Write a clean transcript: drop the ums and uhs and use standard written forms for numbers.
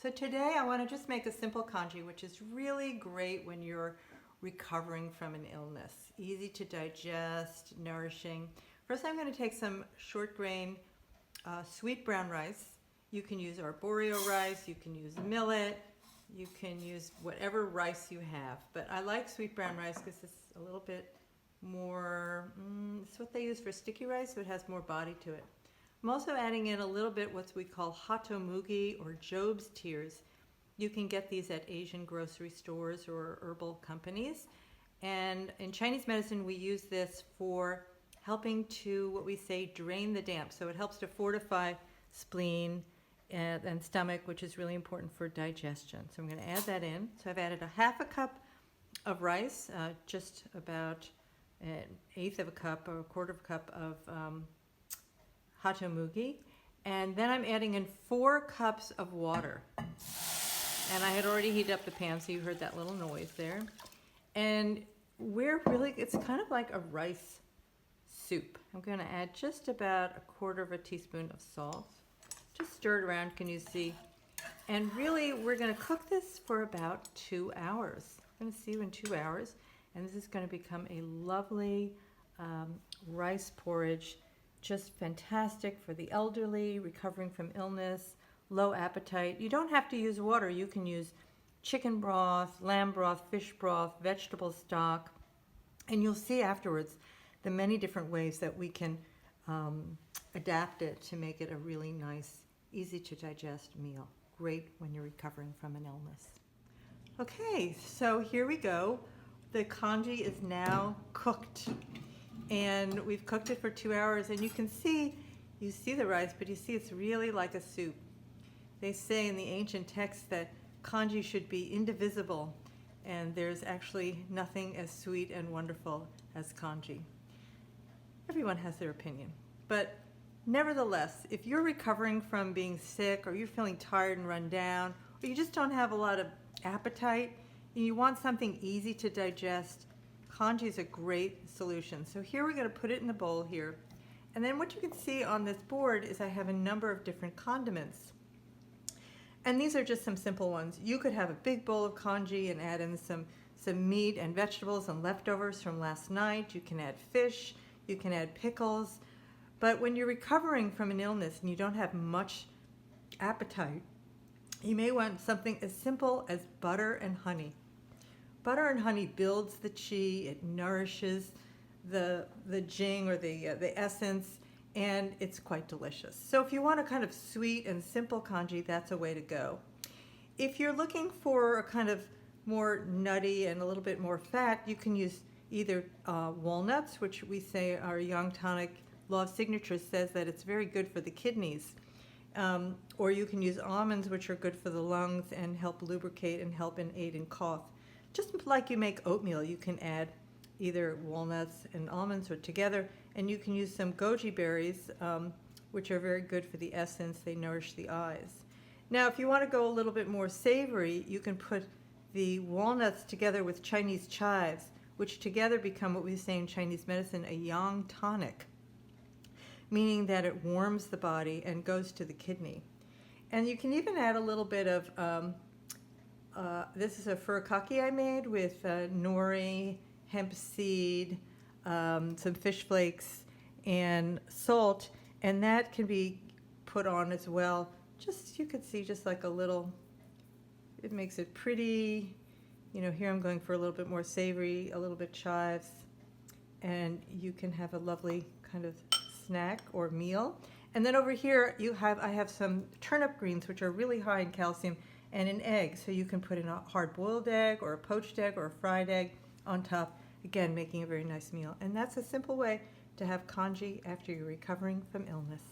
So today I want to just make a simple congee, which is really great when you're recovering from an illness. Easy to digest, nourishing. First I'm going to take some short grain sweet brown rice. You can use arborio rice, you can use millet, you can use whatever rice you have. But I like sweet brown rice because it's a little bit more, it's what they use for sticky rice, so it has more body to it. I'm also adding in a little bit what we call hatomugi or Job's tears. You can get these at Asian grocery stores or herbal companies. And in Chinese medicine, we use this for helping to, what we say, drain the damp. So it helps to fortify spleen and stomach, which is really important for digestion. So I'm going to add that in. So I've added a half a cup of rice, just about an eighth of a cup or a quarter of a cup of hatomugi, and then I'm adding in 4 cups of water. And I had already heated up the pan, so you heard that little noise there. And it's kind of like a rice soup. I'm going to add just about a quarter of a teaspoon of salt. Just stir it around, can you see? And really, we're going to cook this for about 2 hours. I'm going to see you in 2 hours, and this is going to become a lovely rice porridge. Just fantastic for the elderly, recovering from illness, low appetite. You don't have to use water. You can use chicken broth, lamb broth, fish broth, vegetable stock. And you'll see afterwards the many different ways that we can adapt it to make it a really nice, easy to digest meal. Great when you're recovering from an illness. Okay, so here we go. The congee is now cooked. And we've cooked it for 2 hours, and you see the rice, but you see it's really like a soup. They say in the ancient texts that congee should be indivisible, and there's actually nothing as sweet and wonderful as congee. Everyone has their opinion, but nevertheless, if you're recovering from being sick, or you're feeling tired and run down, or you just don't have a lot of appetite, and you want something easy to digest, congee is a great solution. So here we're going to put it in the bowl here. And then what you can see on this board is I have a number of different condiments. And these are just some simple ones. You could have a big bowl of congee and add in some meat and vegetables and leftovers from last night. You can add fish, you can add pickles. But when you're recovering from an illness and you don't have much appetite, you may want something as simple as butter and honey. Butter and honey builds the qi, it nourishes the jing or the essence, and it's quite delicious. So if you want a kind of sweet and simple congee, that's a way to go. If you're looking for a kind of more nutty and a little bit more fat, you can use either walnuts, which we say our yang tonic law of signature says that it's very good for the kidneys, or you can use almonds, which are good for the lungs and help lubricate and help aid in cough. Just like you make oatmeal, you can add either walnuts and almonds or together, and you can use some goji berries, which are very good for the essence. They nourish the eyes. Now, if you want to go a little bit more savory, you can put the walnuts together with Chinese chives, which together become what we say in Chinese medicine, a yang tonic, meaning that it warms the body and goes to the kidney. And you can even add a little bit of this is a furikake I made with nori, hemp seed, some fish flakes, and salt, and that can be put on as well. Just, you could see just like a little, it makes it pretty. You know, here I'm going for a little bit more savory, a little bit chives, and you can have a lovely kind of snack or meal. And then over here I have some turnip greens, which are really high in calcium, and an egg. So you can put in a hard-boiled egg or a poached egg or a fried egg on top, again making a very nice meal. And that's a simple way to have congee after you're recovering from illness.